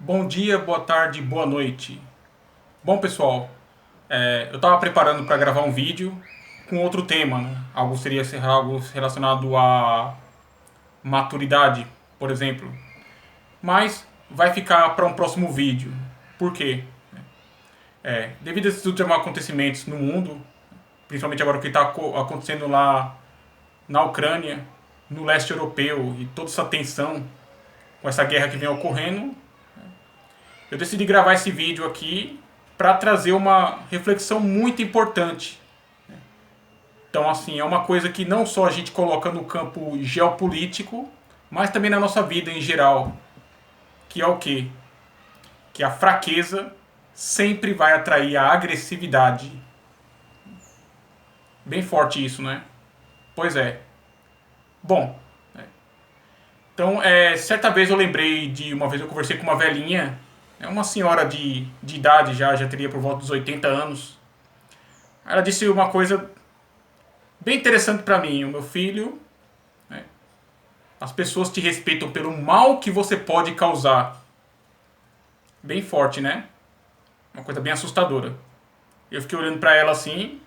Bom dia, boa tarde, boa noite. Bom, pessoal, eu estava preparando para gravar um vídeo com outro tema, né? Algo seria ser algo relacionado à maturidade, por exemplo. Mas vai ficar para um próximo vídeo. Por quê? Devido a esses últimos acontecimentos no mundo, principalmente agora o que está acontecendo lá na Ucrânia, no leste europeu e toda essa tensão com essa guerra que vem ocorrendo, eu decidi gravar esse vídeo aqui para trazer uma reflexão muito importante. Então, assim, é uma coisa que não só a gente coloca no campo geopolítico, mas também na nossa vida em geral, que é o quê? Que a fraqueza sempre vai atrair a agressividade. Bem forte isso, né? Pois é. Bom, então, certa vez eu lembrei de uma vez eu conversei com uma velhinha, uma senhora de idade já teria por volta dos 80 anos. Ela disse uma coisa bem interessante para mim. O meu filho, né, as pessoas te respeitam pelo mal que você pode causar. Bem forte, né? Uma coisa bem assustadora. Eu fiquei olhando para ela assim,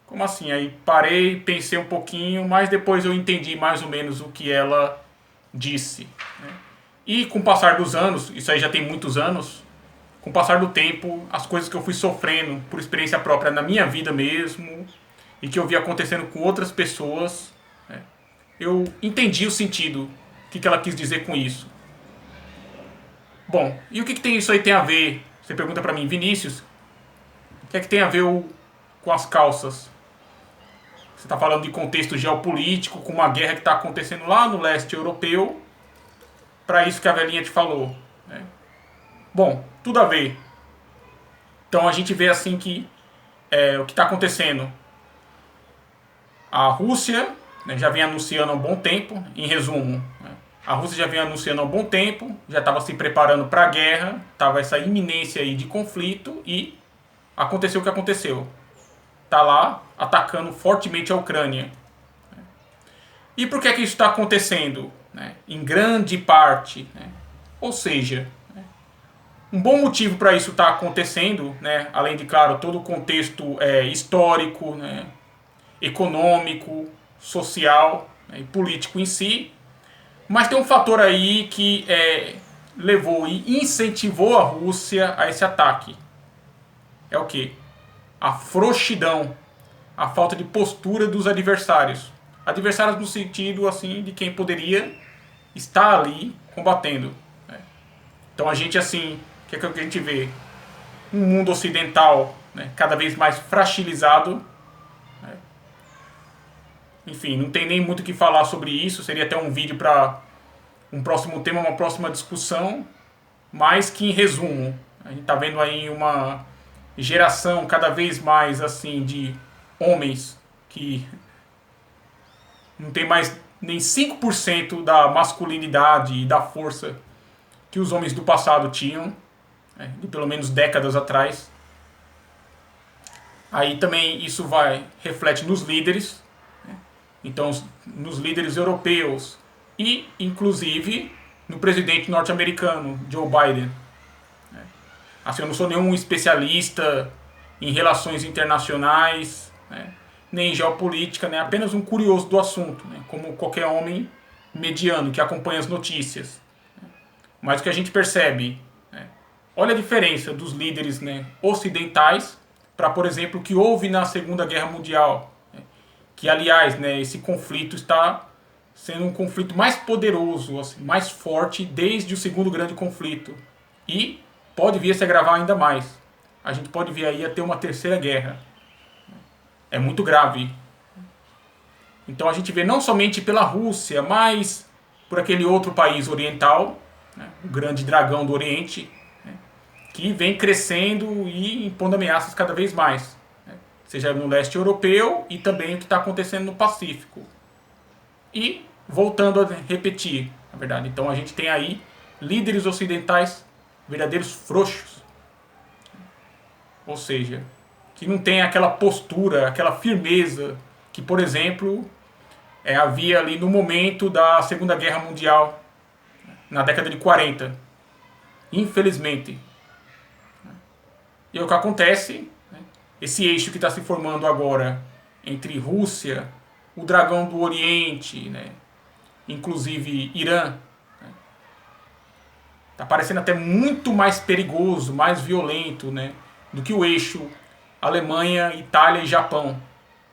como assim? Aí parei, pensei um pouquinho, mas depois eu entendi mais ou menos o que ela disse. Né? E com o passar dos anos, isso aí já tem muitos anos, com o passar do tempo, as coisas que eu fui sofrendo por experiência própria na minha vida mesmo, e que eu vi acontecendo com outras pessoas, né, eu entendi o sentido, o que ela quis dizer com isso. Bom, e o que tem isso aí tem a ver? Você pergunta pra mim, Vinícius, o que é que tem a ver com as calças? Você está falando de contexto geopolítico, com uma guerra que está acontecendo lá no leste europeu, para isso que a velhinha te falou. Né? Bom, tudo a ver. Então a gente vê assim que o que está acontecendo. A Rússia, né, já vem anunciando há um bom tempo, em resumo, né, a Rússia já vem anunciando há um bom tempo, já estava se preparando para a guerra, estava essa iminência aí de conflito e aconteceu o que aconteceu. Está lá atacando fortemente a Ucrânia. E por que isso está acontecendo? Né? Em grande parte, né? Ou seja, um bom motivo para isso estar acontecendo, né? Além de, claro, todo o contexto histórico, né? Econômico, social, né? E político em si, mas tem um fator aí que levou e incentivou a Rússia a esse ataque. É o que? A frouxidão, a falta de postura dos adversários. Adversários no sentido assim de quem poderia estar ali combatendo. Né? Então a gente assim, o que é que a gente vê? Um mundo ocidental, né, cada vez mais fragilizado. Né? Enfim, não tem nem muito o que falar sobre isso. Seria até um vídeo para um próximo tema, uma próxima discussão. Mas que em resumo, a gente está vendo aí uma geração cada vez mais assim de homens que não tem mais nem 5% da masculinidade e da força que os homens do passado tinham, de pelo menos décadas atrás. Aí também isso reflete nos líderes, né? Então nos líderes europeus e inclusive no presidente norte-americano, Joe Biden. Assim, eu não sou nenhum especialista em relações internacionais, né, nem em geopolítica, né, apenas um curioso do assunto, né, como qualquer homem mediano que acompanha as notícias. Mas o que a gente percebe, né, olha a diferença dos líderes, né, ocidentais para, por exemplo, o que houve na Segunda Guerra Mundial. Né, que, aliás, né, esse conflito está sendo um conflito mais poderoso, assim, mais forte desde o segundo grande conflito. E pode vir a se agravar ainda mais. A gente pode vir aí a ter uma terceira guerra. É muito grave. Então a gente vê não somente pela Rússia, mas por aquele outro país oriental, né, o grande dragão do Oriente, né, que vem crescendo e impondo ameaças cada vez mais. Né, seja no leste europeu e também o que está acontecendo no Pacífico. E voltando a repetir, na verdade, então a gente tem aí líderes ocidentais verdadeiros frouxos. Ou seja, que não tem aquela postura, aquela firmeza que, por exemplo, havia ali no momento da Segunda Guerra Mundial, na década de 40. Infelizmente. E é o que acontece, né? Esse eixo que está se formando agora entre Rússia, o dragão do Oriente, né? Inclusive Irã, está parecendo até muito mais perigoso, mais violento, né? Do que o eixo Alemanha, Itália e Japão,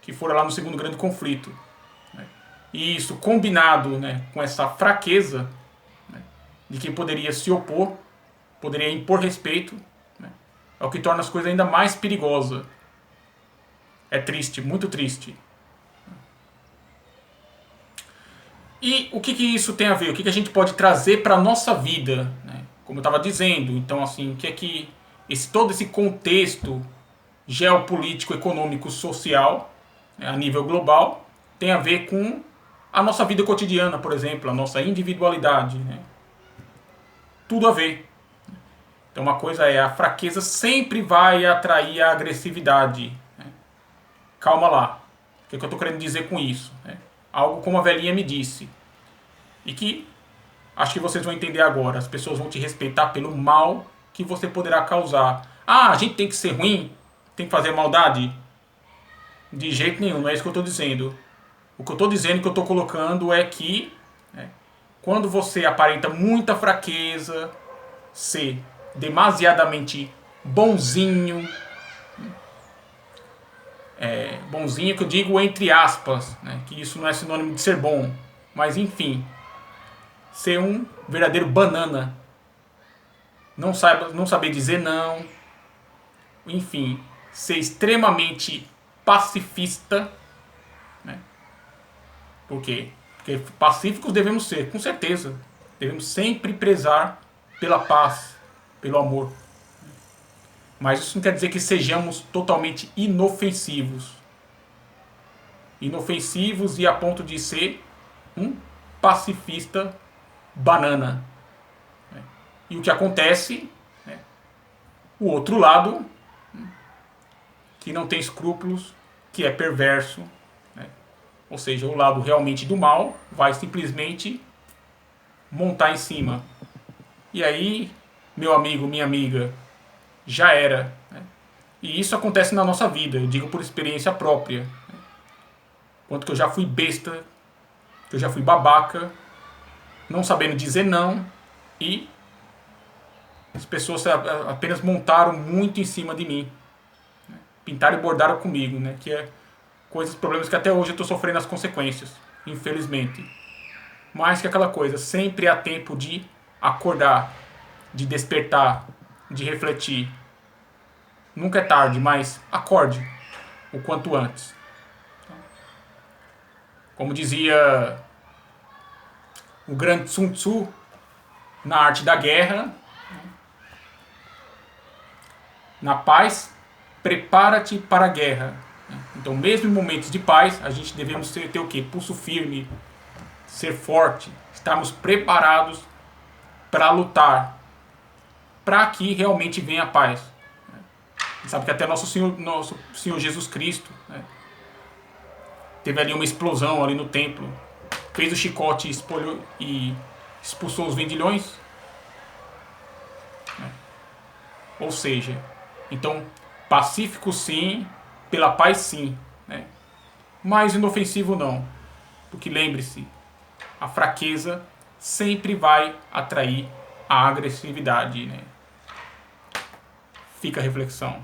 que foram lá no segundo grande conflito. E isso combinado, né, com essa fraqueza, né, de quem poderia se opor, poderia impor respeito, né, é o que torna as coisas ainda mais perigosas. É triste, muito triste. E o que isso tem a ver? O que a gente pode trazer para a nossa vida? Né? Como eu estava dizendo, então assim, o que é que todo esse contexto geopolítico, econômico, social, né, a nível global, tem a ver com a nossa vida cotidiana, por exemplo, a nossa individualidade. Né? Tudo a ver. Então uma coisa é, a fraqueza sempre vai atrair a agressividade. Né? Calma lá. O que eu estou querendo dizer com isso? Né? Algo como a velhinha me disse. E que acho que vocês vão entender agora. As pessoas vão te respeitar pelo mal que você poderá causar. Ah, a gente tem que ser ruim? Tem que fazer maldade? De jeito nenhum, não é isso que eu estou dizendo. O que eu estou dizendo, que eu estou colocando é que, né, quando você aparenta muita fraqueza, ser demasiadamente bonzinho, bonzinho que eu digo entre aspas, né, que isso não é sinônimo de ser bom, mas enfim, ser um verdadeiro banana, não saber dizer não, enfim, ser extremamente pacifista, né? Por quê? Porque pacíficos devemos ser, com certeza. Devemos sempre prezar pela paz, pelo amor. Mas isso não quer dizer que sejamos totalmente inofensivos. Inofensivos e a ponto de ser um pacifista banana. E o que acontece, né? O outro lado, que não tem escrúpulos, que é perverso, né? Ou seja, o lado realmente do mal vai simplesmente montar em cima. E aí, meu amigo, minha amiga, já era. Né? E isso acontece na nossa vida, eu digo por experiência própria. Né? Quanto que eu já fui besta, que eu já fui babaca, não sabendo dizer não, e as pessoas apenas montaram muito em cima de mim. Né? Pintaram e bordaram comigo, né? Que é coisas, problemas que até hoje eu estou sofrendo as consequências, infelizmente. Mas que aquela coisa, sempre há tempo de acordar, de despertar, de refletir. Nunca é tarde, mas acorde o quanto antes. Como dizia o grande Sun Tzu na arte da guerra, na paz, prepara-te para a guerra. Então, mesmo em momentos de paz, a gente devemos ter o quê? Pulso firme, ser forte, estarmos preparados para lutar, para que realmente venha a paz. A gente sabe que até nosso Senhor Jesus Cristo, né, teve ali uma explosão ali no templo, fez o chicote e expulsou os vendilhões. Né? Ou seja, então, pacífico sim, pela paz sim, né? Mas inofensivo não. Porque lembre-se, a fraqueza sempre vai atrair a agressividade. Né? Fica a reflexão.